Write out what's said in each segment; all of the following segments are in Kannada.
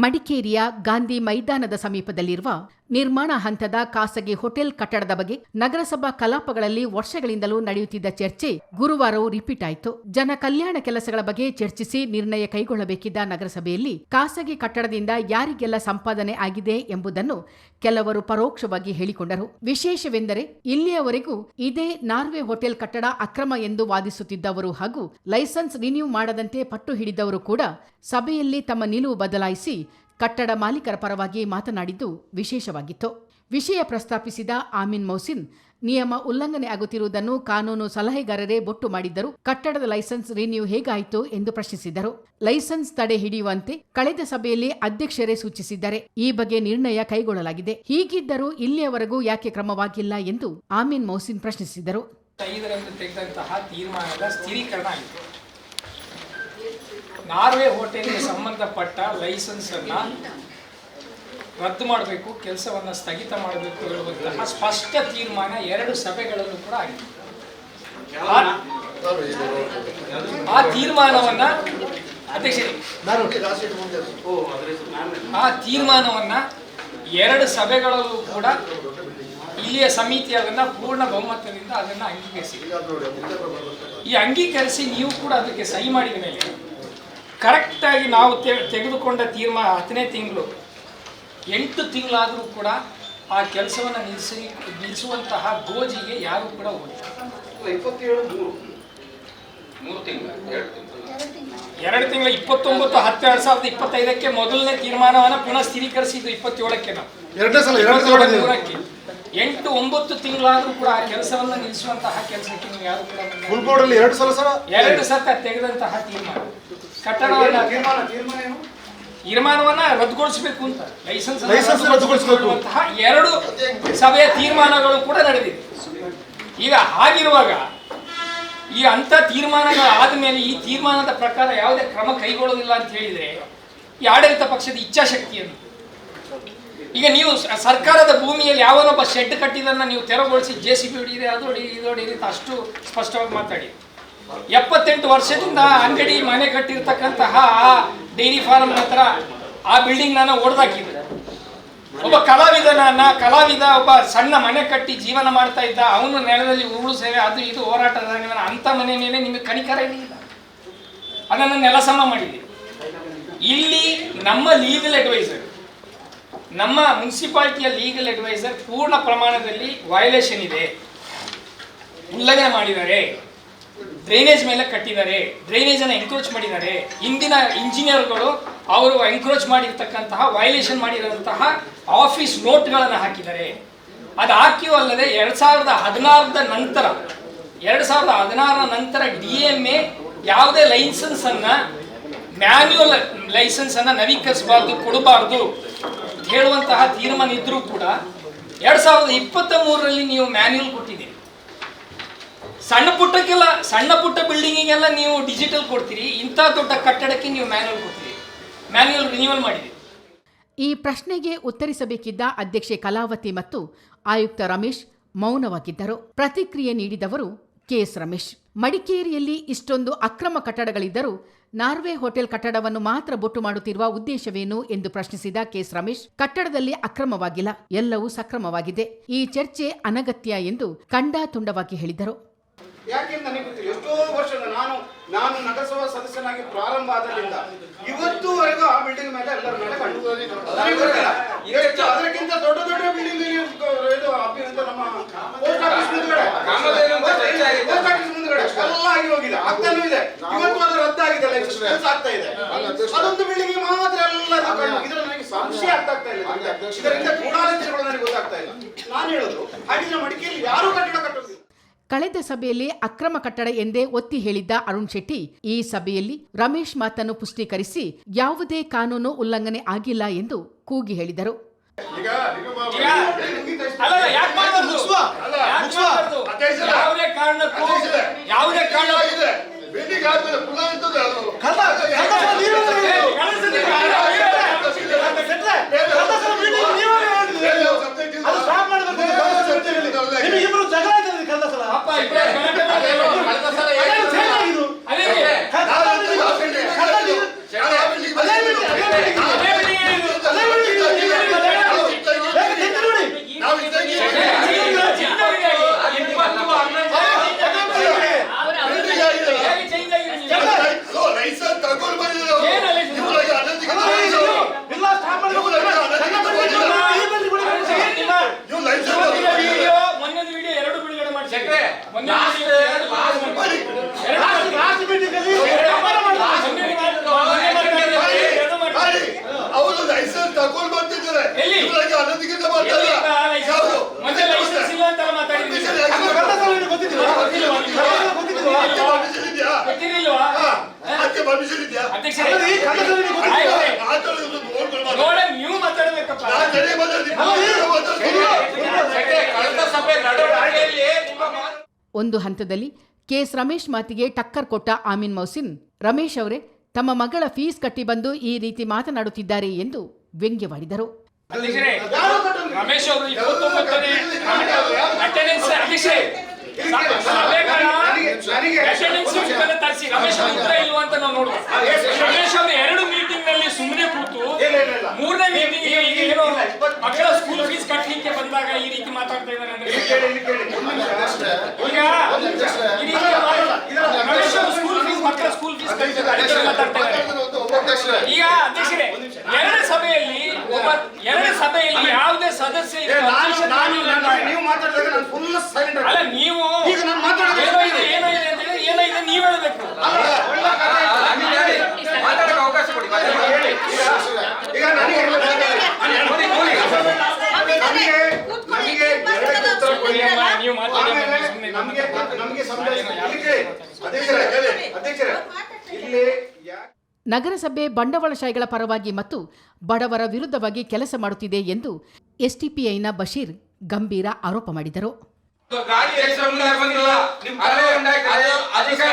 ಮಡಿಕೇರಿಯ ಗಾಂಧಿ ಮೈದಾನದ ಸಮೀಪದಲ್ಲಿರುವ ನಿರ್ಮಾಣ ಹಂತದ ಖಾಸಗಿ ಹೋಟೆಲ್ ಕಟ್ಟಡದ ಬಗ್ಗೆ ನಗರಸಭಾ ಕಲಾಪಗಳಲ್ಲಿ ವರ್ಷಗಳಿಂದಲೂ ನಡೆಯುತ್ತಿದ್ದ ಚರ್ಚೆ ಗುರುವಾರವೂ ರಿಪೀಟ್ ಆಯಿತು. ಜನ ಕಲ್ಯಾಣ ಕೆಲಸಗಳ ಬಗ್ಗೆ ಚರ್ಚಿಸಿ ನಿರ್ಣಯ ಕೈಗೊಳ್ಳಬೇಕಿದ್ದ ನಗರಸಭೆಯಲ್ಲಿ ಖಾಸಗಿ ಕಟ್ಟಡದಿಂದ ಯಾರಿಗೆಲ್ಲ ಸಂಪಾದನೆ ಆಗಿದೆ ಎಂಬುದನ್ನು ಕೆಲವರು ಪರೋಕ್ಷವಾಗಿ ಹೇಳಿಕೊಂಡರು. ವಿಶೇಷವೆಂದರೆ ಇಲ್ಲಿಯವರೆಗೂ ಇದೇ ನಾರ್ವೆ ಹೋಟೆಲ್ ಕಟ್ಟಡ ಅಕ್ರಮ ಎಂದು ವಾದಿಸುತ್ತಿದ್ದವರು ಹಾಗೂ ಲೈಸೆನ್ಸ್ ರಿನ್ಯೂ ಮಾಡದಂತೆ ಪಟ್ಟು ಹಿಡಿದವರು ಕೂಡ ಸಭೆಯಲ್ಲಿ ತಮ್ಮ ನಿಲುವು ಬದಲಾಯಿಸಿ ಕಟ್ಟಡ ಮಾಲೀಕರ ಪರವಾಗಿ ಮಾತನಾಡಿದ್ದು ವಿಶೇಷವಾಗಿತ್ತು. ವಿಷಯ ಪ್ರಸ್ತಾಪಿಸಿದ ಆಮಿನ್ ಮೌಸಿನ್, ನಿಯಮ ಉಲ್ಲಂಘನೆ ಆಗುತ್ತಿರುವುದನ್ನು ಕಾನೂನು ಸಲಹೆಗಾರರೇ ಬೊಟ್ಟು ಮಾಡಿದ್ದರು, ಕಟ್ಟಡದ ಲೈಸೆನ್ಸ್ ರಿನ್ಯೂ ಹೇಗಾಯಿತು ಎಂದು ಪ್ರಶ್ನಿಸಿದರು. ಲೈಸೆನ್ಸ್ ತಡೆ ಹಿಡಿಯುವಂತೆ ಕಳೆದ ಸಭೆಯಲ್ಲಿ ಅಧ್ಯಕ್ಷರೇ ಸೂಚಿಸಿದ್ದಾರೆ. ಈ ಬಗ್ಗೆ ನಿರ್ಣಯ ಕೈಗೊಳ್ಳಲಾಗಿದೆ. ಹೀಗಿದ್ದರೂ ಇಲ್ಲಿಯವರೆಗೂ ಯಾಕೆ ಕ್ರಮವಾಗಿಲ್ಲ ಎಂದು ಆಮಿನ್ ಮೌಸಿನ್ ಪ್ರಶ್ನಿಸಿದರು. ನಾರ್ವೆ ಹೋಟೆಲ್ಗೆ ಸಂಬಂಧಪಟ್ಟ ಲೈಸೆನ್ಸ್ ಅನ್ನ ರದ್ದು ಮಾಡಬೇಕು, ಕೆಲಸವನ್ನು ಸ್ಥಗಿತ ಮಾಡಬೇಕು ಹೇಳುವಂತಹ ಸ್ಪಷ್ಟ ತೀರ್ಮಾನ 2 ಸಭೆಗಳಲ್ಲೂ ಕೂಡ ಆಗಿದೆ. ಆ ತೀರ್ಮಾನವನ್ನ ಅಧ್ಯಕ್ಷರೇ, ಆ ತೀರ್ಮಾನವನ್ನ 2 ಸಭೆಗಳಲ್ಲೂ ಕೂಡ ಇಲ್ಲಿಯ ಸಮಿತಿ ಅದನ್ನ ಪೂರ್ಣ ಬಹುಮತದಿಂದ ಅದನ್ನ ಅಂಗೀಕರಿಸಿದೆ. ಈ ಅಂಗೀಕರಿಸಿ ನೀವು ಕೂಡ ಅದಕ್ಕೆ ಸಹಿ ಮಾಡಿದ ಮೇಲೆ ಕರೆಕ್ಟಾಗಿ ನಾವು ತೆಗೆದುಕೊಂಡ ತೀರ್ಮಾನ 10ನೇ ತಿಂಗಳು 8 ತಿಂಗಳಾದರೂ ಕೂಡ ಆ ಕೆಲಸವನ್ನು ನಿಲ್ಲಿಸುವಂತಹ ಗೋಜಿಗೆ ಯಾರು ಕೂಡ ಹೋಗಿಲ್ಲ. 2 ತಿಂಗಳು 29/10/2025 ಮೊದಲನೇ ತೀರ್ಮಾನವನ್ನು ಪುನಃ ಸ್ಥಿರೀಕರಿಸಿದ್ದು 27ಕ್ಕೆ ನಾವು 8-9 ತಿಂಗಳಾದ್ರೂ ಕೂಡ ಆ ಕೆಲಸವನ್ನ ನಿಲ್ಲಿಸುವಂತಹ ಕೆಲಸಕ್ಕೆ ನೀವು ಯಾರು ಕೂಡ 2 ಸತ ತೆಗೆದಂತಹ ತೀರ್ಮಾನ ತೀರ್ಮಾನವನ್ನ ರದ್ದುಗೊಳಿಸಬೇಕು ಅಂತ ಲೈಸೆನ್ಸ್ ರದ್ದುಗೊಳಿಸುವಂತಹ 2 ಸಭೆಯ ತೀರ್ಮಾನಗಳು ಕೂಡ ನಡೆದಿದೆ. ಈಗ ಹಾಗಿರುವಾಗ ಈ ಅಂತ ತೀರ್ಮಾನಗಳಾದ ಮೇಲೆ ಈ ತೀರ್ಮಾನದ ಪ್ರಕಾರ ಯಾವುದೇ ಕ್ರಮ ಕೈಗೊಳ್ಳೋದಿಲ್ಲ ಅಂತ ಹೇಳಿದ್ರೆ ಈ ಆಡಳಿತ ಪಕ್ಷದ ಇಚ್ಛಾಶಕ್ತಿಯನ್ನು, ಈಗ ನೀವು ಸರ್ಕಾರದ ಭೂಮಿಯಲ್ಲಿ ಯಾವನೊಬ್ಬ ಶೆಡ್ ಕಟ್ಟಿದನ್ನ ನೀವು ತೆರವುಗೊಳಿಸಿ JCB ಹೊಡಿಯಿರಿ, ಅದು ಹೊಡಿಯಿರಿ, ಇದು ಹೊಡಿಯಿರಿ ಅಂತ ಅಷ್ಟು ಸ್ಪಷ್ಟವಾಗಿ ಮಾತಾಡಿ 78 ವರ್ಷದಿಂದ ಅಂಗಡಿ ಮನೆ ಕಟ್ಟಿರ್ತಕ್ಕಂತಹ ಆ ಡೈರಿ ಫಾರ್ಮ್ ಹತ್ರ ಆ ಬಿಲ್ಡಿಂಗ್ ನಾನು ಹೊಡೆದಾಕಿದ್ದೆ. ಒಬ್ಬ ಕಲಾವಿದ ಒಬ್ಬ ಸಣ್ಣ ಮನೆ ಕಟ್ಟಿ ಜೀವನ ಮಾಡ್ತಾ ಇದ್ದ, ಅವನು ನೆಲದಲ್ಲಿ ಉರುಳು ಸೇವೆ ಅದು ಇದು ಹೋರಾಟದ ಅಂತ ಮನೆ ಮೇಲೆ ನಿಮಗೆ ಕನಿಕರ ಇರಲಿಲ್ಲ, ಅದನ್ನು ನೆಲಸಮ ಮಾಡಿದೆ. ಇಲ್ಲಿ ನಮ್ಮ ಲೀಗಲ್ ಅಡ್ವೈಸರ್, ನಮ್ಮ ಮುನ್ಸಿಪಾಲಿಟಿಯ ಲೀಗಲ್ ಅಡ್ವೈಸರ್ ಪೂರ್ಣ ಪ್ರಮಾಣದಲ್ಲಿ ವಯೋಲೇಷನ್ ಇದೆ, ಉಲ್ಲಂಘನೆ ಮಾಡಿದ್ದಾರೆ, ಡ್ರೈನೇಜ್ ಮೇಲೆ ಕಟ್ಟಿದ್ದಾರೆ, ಡ್ರೈನೇಜ್ ಅನ್ನು ಎಂಕ್ರೋಚ್ ಮಾಡಿದ್ದಾರೆ. ಇಂದಿನ ಇಂಜಿನಿಯರ್ಗಳು ಅವರು ಎಂಕ್ರೋಚ್ ಮಾಡಿರ್ತಕ್ಕಂತಹ ವಯೋಲೇಷನ್ ಮಾಡಿರುವಂತಹ ಆಫೀಸ್ ನೋಟ್ಗಳನ್ನು ಹಾಕಿದ್ದಾರೆ. ಅದು ಹಾಕಿಯೂ ಅಲ್ಲದೆ 2016 ನಂತರ DMA ಯಾವುದೇ ಲೈಸೆನ್ಸ್ ಅನ್ನ ಮ್ಯಾನ್ಯುಯಲ್ ಲೈಸೆನ್ಸ್ ಅನ್ನ ನವೀಕರಿಸಬಾರ್ದು, ಕೊಡಬಾರ್ದು ಹೇಳುವಂತಹ ತೀರ್ಮಾನ ಇದ್ರೂ ಕೂಡ 2023ರಲ್ಲಿ ನೀವು ಮ್ಯಾನ್ಯುಯಲ್ ಕೊಟ್ಟಿದ್ದೀರಿ. ಸಣ್ಣ ಪುಟ್ಟ ಬಿಲ್ಡಿಂಗಿಗೆಲ್ಲ ನೀವು ಡಿಜಿಟಲ್ ಕೊಡ್ತೀರಿ, ಇಂಥ ದೊಡ್ಡ ಕಟ್ಟಡಕ್ಕೆ ನೀವು ಮ್ಯಾನ್ಯುಯಲ್ ರಿನ್ಯೂವಲ್ ಮಾಡಿದೆ. ಈ ಪ್ರಶ್ನೆಗೆ ಉತ್ತರಿಸಬೇಕಿದ್ದ ಅಧ್ಯಕ್ಷೆ ಕಲಾವತಿ ಮತ್ತು ಆಯುಕ್ತ ರಮೇಶ್ ಮೌನವಾಗಿದ್ದರು. ಪ್ರತಿಕ್ರಿಯೆ ನೀಡಿದವರು KS ರಮೇಶ್. ಮಡಿಕೇರಿಯಲ್ಲಿ ಇಷ್ಟೊಂದು ಅಕ್ರಮ ಕಟ್ಟಡಗಳಿದ್ದರೂ ನಾರ್ವೆ ಹೋಟೆಲ್ ಕಟ್ಟಡವನ್ನು ಮಾತ್ರ ಬೊಟ್ಟು ಮಾಡುತ್ತಿರುವ ಉದ್ದೇಶವೇನು ಎಂದು ಪ್ರಶ್ನಿಸಿದ KS ರಮೇಶ್, ಕಟ್ಟಡದಲ್ಲಿ ಅಕ್ರಮವಾಗಿಲ್ಲ, ಎಲ್ಲವೂ ಸಕ್ರಮವಾಗಿದೆ. ಈ ಚರ್ಚೆ ಅನಗತ್ಯ ಎಂದು ಖಂಡಾತುಂಡವಾಗಿ ಹೇಳಿದರು. ಯಾಕೆಂತ ನನಗೆ ಗೊತ್ತಿಲ್ಲ, ಎಷ್ಟೋ ವರ್ಷ ನಾನು ನಗರಸಭಾ ಸದಸ್ಯನಾಗಿ ಪ್ರಾರಂಭ ಆದರಿಂದ ಇವತ್ತುವರೆಗೂ ಆ ಬಿಲ್ಡಿಂಗ್ ಮೇಲೆ ಎಲ್ಲರ ಮೇಲೆ ಕಂಡು ಅದಕ್ಕಿಂತ ದೊಡ್ಡ ಬಿಲ್ಡಿಂಗ್ ನಮ್ಮ ಪೋಸ್ಟ್ ಆಫೀಸ್ ಮುಂದ್ಗಡೆ ಎಲ್ಲ ಆಗಿ ಹೋಗಿದೆ, ಆಗ್ತಾನೂ ಇದೆ. ಇವತ್ತು ಅದು ರದ್ದಾಗಿದೆ, ಲೈಸೆನ್ಸ್ ಆಗ್ತಾ ಇದೆ. ಅದೊಂದು ಬಿಲ್ಡಿಂಗ್ ಮಾತ್ರ ಎಲ್ಲ ಇದ್ರ ನನಗೆ ಸಂಶಯ ಆಗ್ತಾ ಇಲ್ಲ, ಇದರಿಂದ ಗೂಢಾಲೋಚನೆಗಳು ನನಗೆ ಗೊತ್ತಾಗ್ತಾ ಇಲ್ಲ. ನಾನು ಹೇಳೋದು ಹಾಗಿದ್ರೆ ಮಡಿಕೇರಿಯಲ್ಲಿ ಯಾರು ಕಟ್ಟಡ ಕಟ್ಟೋದಿಲ್ಲ. ಕಳೆದ ಸಭೆಯಲ್ಲಿ ಅಕ್ರಮ ಕಟ್ಟಡ ಎಂದೇ ಒತ್ತಿ ಹೇಳಿದ್ದ ಅರುಣ್ ಶೆಟ್ಟಿ ಈ ಸಭೆಯಲ್ಲಿ ರಮೇಶ್ ಮಾತನ್ನು ಪುಷ್ಟೀಕರಿಸಿ ಯಾವುದೇ ಕಾನೂನು ಉಲ್ಲಂಘನೆ ಆಗಿಲ್ಲ ಎಂದು ಕೂಗಿ ಹೇಳಿದರು. ಪರ್ಮಿಷನ್ ಇದೆಯಾ? ಅಧ್ಯಕ್ಷರೇ, ಅಲ್ಲ, ಈ ಕನ್ನಡದಲ್ಲಿ ಗೊತ್ತಿಲ್ಲ. ಆಯ್ತು. ನೋಡ ನೀವು ಮಾತಾಡ್ಬೇಕಪ್ಪ. ಕಳೆದ ಸಭೆ ನಡವಳಿಕೆಯಲ್ಲಿ ಒಂದು ಹಂತದಲ್ಲಿ ಕೆಎಸ್ ರಮೇಶ್ ಮಾತಿಗೆ ಟಕ್ಕರ್ ಕೊಟ್ಟ ಆಮೀನ್ ಮೌಸಿನ್, ರಮೇಶ್ ಅವರೇ, ತಮ್ಮ ಮಗಳ ಫೀಸ್ ಕಟ್ಟಿ ಬಂದು ಈ ರೀತಿ ಮಾತನಾಡುತ್ತಿದ್ದಾರೆ ಎಂದು ವ್ಯಂಗ್ಯವಾಡಿದರು. ಅಧ್ಯಕ್ಷರೇ, ಯಾರು ಕಟ್ಟೋದು? ರಮೇಶ್ ಅವರು 29ನೇ ಅಟೆಂಡೆನ್ಸ್ ಅಧ್ಯಕ್ಷರೇ, ಸಭೆಗಳ ಅಟೆಂಡೆನ್ಸ್ ತರಿಸಿ ರಮೇಶ್ ಅವರು ಉತ್ತರ ಇಲ್ವಾ ಅಂತ ನಾವು ನೋಡುವ. ರಮೇಶ್ ಅವರು 2 ಮೀಟಿಂಗ್ ನಲ್ಲಿ ಸುಮ್ಮನೆ ಕೂತು 3ನೇ ಮೀಟಿಂಗ್ ಏನೋ ಮಕ್ಕಳ ಸ್ಕೂಲ್ ಫೀಸ್ ಕಟ್ಟಲಿಕ್ಕೆ ಬಂದಾಗ ಈ ರೀತಿ ಮಾತಾಡ್ತಾ ಇದ್ದಾರೆ ಅಂದ್ರೆ ಈಗ ಈ ರೀತಿ ರಮೇಶ್ ಅವರು ಸ್ಕೂಲ್ ಫೀಸ್ ಮಕ್ಕಳ ಸ್ಕೂಲ್ ಫೀಸ್ ಕಟ್ಟಿದ್ದಾರೆ ಮಾತಾಡ್ತಾ ಇದ್ದಾರೆ. ಈಗ ಅಧ್ಯಕ್ಷರೇ, 2 ಸಭೆಯಲ್ಲಿ ಯಾವುದೇ ಸದಸ್ಯ ನೀವು ಮಾತಾಡಿದಾಗ ನಾನು ಫುಲ್ ಸೈಲೆಂಟ್. ಅಲ್ಲ, ನೀವು ಈಗ ನಾನು ಮಾತಾಡೋದು ಏನೋ ಇದೆ ಅಂತ ಹೇಳಿ ಏನೋ ಇದೆ ನೀವು ಹೇಳಬೇಕು. ಮಾತಾಡಕ್ಕೆ ಅವಕಾಶ ಕೊಡಿ. ಈಗ ನನಗೆ ನೀವು ಮಾತಾಡಿ. ನಮಗೆ ಅಧ್ಯಕ್ಷರೇ ಇಲ್ಲಿ ನಗರಸಭೆ ಬಂಡವಾಳಶಾಹಿಗಳ ಪರವಾಗಿ ಮತ್ತು ಬಡವರ ವಿರುದ್ಧವಾಗಿ ಕೆಲಸ ಮಾಡುತ್ತಿದೆ ಎಂದು ಎಸ್ಟಿಪಿಐನ ಬಶೀರ್ ಗಂಭೀರ ಆರೋಪ ಮಾಡಿದರು. ಗಾಡಿ ಹೆಸರು ಮುಂದೆ ಬಂದಿಲ್ಲ. ಅದೇ ಅಧಿಕಾರ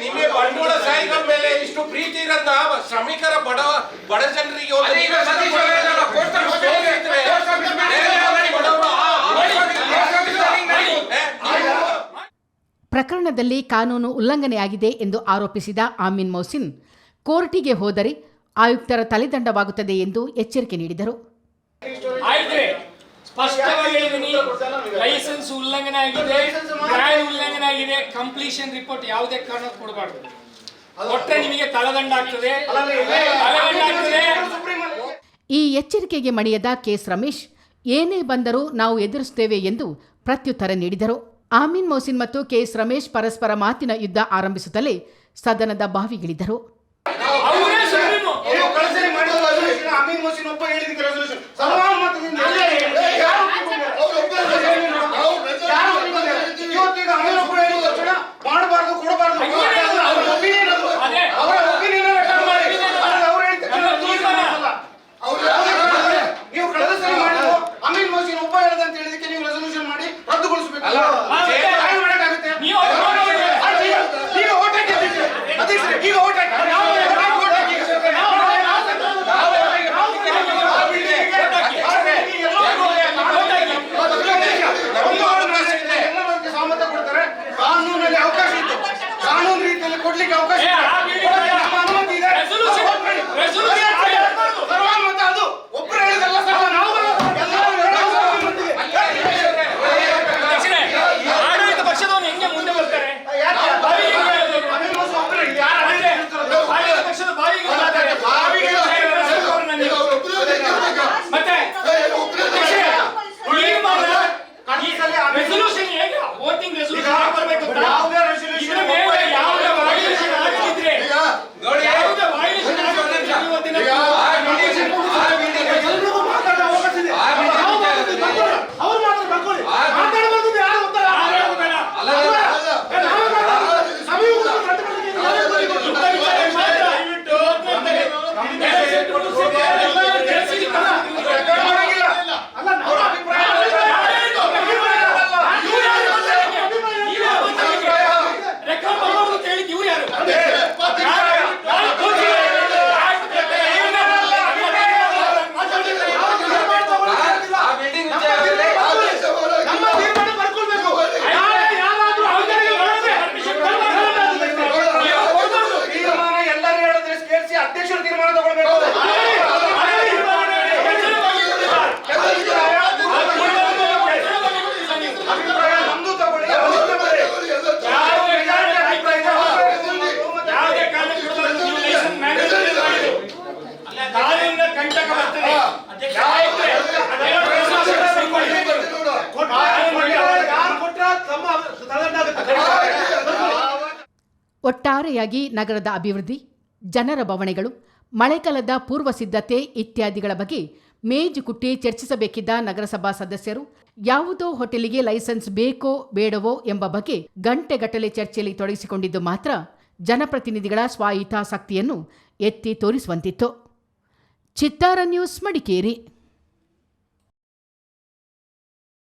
ನಿಮಗೆ ಬಂಡವಾಳಶಾಹಿಗಳ ಮೇಲೆ ಇಷ್ಟು ಪ್ರೀತಿ ಇರೋದ ಶ್ರಮಿಕರ ಬಡ ಜನರಿಗೆ ಪ್ರಕರಣದಲ್ಲಿ ಕಾನೂನು ಉಲ್ಲಂಘನೆಯಾಗಿದೆ ಎಂದು ಆರೋಪಿಸಿದ ಆಮೀನ್ ಮೌಸಿನ್, ಕೋರ್ಟಿಗೆ ಹೋದರೆ ಆಯುಕ್ತರ ತಲೆದಂಡವಾಗುತ್ತದೆ ಎಂದು ಎಚ್ಚರಿಕೆ ನೀಡಿದರು. ಸ್ಪಷ್ಟವಾಗಿ ಹೇಳಿದ್ದೀನಿ, ಲೈಸೆನ್ಸ್ ಉಲ್ಲಂಘನೆ ಆಗಿದೆ, ಬ್ರ್ಯಾಂಡ್ ಉಲ್ಲಂಘನೆ ಆಗಿದೆ, ಕಂಪ್ಲೀಷನ್ ರಿಪೋರ್ಟ್ ಯಾವುದೇ ಕಾರಣಕ್ಕೂ ಕೊಡಬಾರ್ದು. ಕೊಟ್ಟರೆ ನಿಮಗೆ ತಲೆದಂಡ ಆಗ್ತದೆ. ಈ ಎಚ್ಚರಿಕೆಗೆ ಮಣಿಯದ ಕೆಎಸ್ ರಮೇಶ್, ಏನೇ ಬಂದರೂ ನಾವು ಎದುರಿಸುತ್ತೇವೆ ಎಂದು ಪ್ರತ್ಯುತ್ತರ ನೀಡಿದರು. ಆಮೀನ್ ಮೌಸಿನ್ ಮತ್ತು ಕೆಎಸ್ ರಮೇಶ್ ಪರಸ್ಪರ ಮಾತಿನ ಯುದ್ಧ ಆರಂಭಿಸುತ್ತಲೇ ಸದನದ ಬಾವಿಗಿಳಿದರು. ಅಮೀನ್ ಮೌಸಿನ್ ಒಬ್ಬ ಹೇಳಿದ ರೆಸಲ್ಯೂಷನ್ ಇವತ್ತೀಗ ಅಮೀನ್ ಒಬ್ಬರು ಹೇಳಿದ ತಕ್ಷಣ ಮಾಡಬಾರ್ದು, ಕೊಡಬಾರ್ದು, ಅವರ ಒಪಿನಿಯನ್ ಅದು. ಅವರ ಒಪಿನಿಯನ್ ಅವ್ರು ಹೇಳಿದ ನೀವು ಕಳೆದ ಸಲ ಮಾಡಿದ್ರು ಅಮೀನ್ ಮೌಸಿನ್ ಒಬ್ಬ ಹೇಳ್ದ ಅಂತ ಹೇಳಿದಕ್ಕೆ ನೀವು ರೆಸಲ್ಯೂಷನ್ ಮಾಡಿ ರದ್ದುಗೊಳಿಸಬೇಕು. ಮಾಡಕ್ಕಾಗುತ್ತೆ? ಈಗ ಓಟ್ ಹಾಕಿ ಅಧ್ಯಕ್ಷರೇ, ಈಗ ಓಟ್ ಹಾಕಿ ಸಾಮರ್ಥ್ಯ ಕೊಡ್ತಾರೆ. ಕಾನೂನಲ್ಲಿ ಅವಕಾಶ ಇತ್ತು, ಕಾನೂನು ರೀತಿಯಲ್ಲಿ ಕೊಡ್ಲಿಕ್ಕೆ ಅವಕಾಶ ಅನುಮತಿ ಇದೆ. ಸರ್ವಾನುಮತ ಅದು ಒಬ್ಬರು ಹೇಳಿದಲ್ಲ ಸರ್, ನಾವು ಆಡಳಿತ ಪಕ್ಷದವನು ಹೆಂಗೆ ಮುಂದೆ ಬರ್ತಾರೆ? ಪಕ್ಷದ ಬಾವಿಗೆ ಮತ್ತೆ ರೆಸಲ್ಯೂಷನ್ ಹೇಗೆ ವೋಟಿಂಗ್ ರೆಸಲ್ಯೂಷನ್ ಬರಬೇಕು ಅಂತ ಯಾವುದೇ ರೆಸಲ್ಯೂಷನ್ ಯಾವುದೇ ವೈಲೇಷನ್ ಆಗದಿದ್ರೆ ಯಾವುದೇ ವೈಲೇಷನ್ ಆಗದಿದ್ರೆ ಎಲ್ರಿಗೂ ಮಾತಾಡೋ ಅವಕಾಶ ಇದೆ. ಅವ್ರು ಮಾತ್ರ ಬರ್ಕೊಳ್ಳಿ, ಮಾತಾಡಬಾರ್ದು ಯಾರು ಉತ್ತರ ಒಟ್ಟಾರೆಯಾಗಿ ನಗರದ ಅಭಿವೃದ್ಧಿ, ಜನರ ಬವಣೆಗಳು, ಮಳೆಗಾಲದ ಪೂರ್ವ ಸಿದ್ಧತೆ ಇತ್ಯಾದಿಗಳ ಬಗ್ಗೆ ಮೇಜು ಕುಟ್ಟಿ ಚರ್ಚಿಸಬೇಕಿದ್ದ ನಗರಸಭಾ ಸದಸ್ಯರು ಯಾವುದೋ ಹೋಟೆಲಿಗೆ ಲೈಸೆನ್ಸ್ ಬೇಕೋ ಬೇಡವೋ ಎಂಬ ಬಗ್ಗೆ ಗಂಟೆಗಟ್ಟಲೆ ಚರ್ಚೆಯಲ್ಲಿ ತೊಡಗಿಸಿಕೊಂಡಿದ್ದು ಮಾತ್ರ ಜನಪ್ರತಿನಿಧಿಗಳ ಸ್ವಾಯತ್ತಾಸಕ್ತಿಯನ್ನು ಎತ್ತಿ ತೋರಿಸುವಂತಿತ್ತು. ಚಿತ್ತಾರ ನ್ಯೂಸ್, ಮಡಿಕೇರಿ.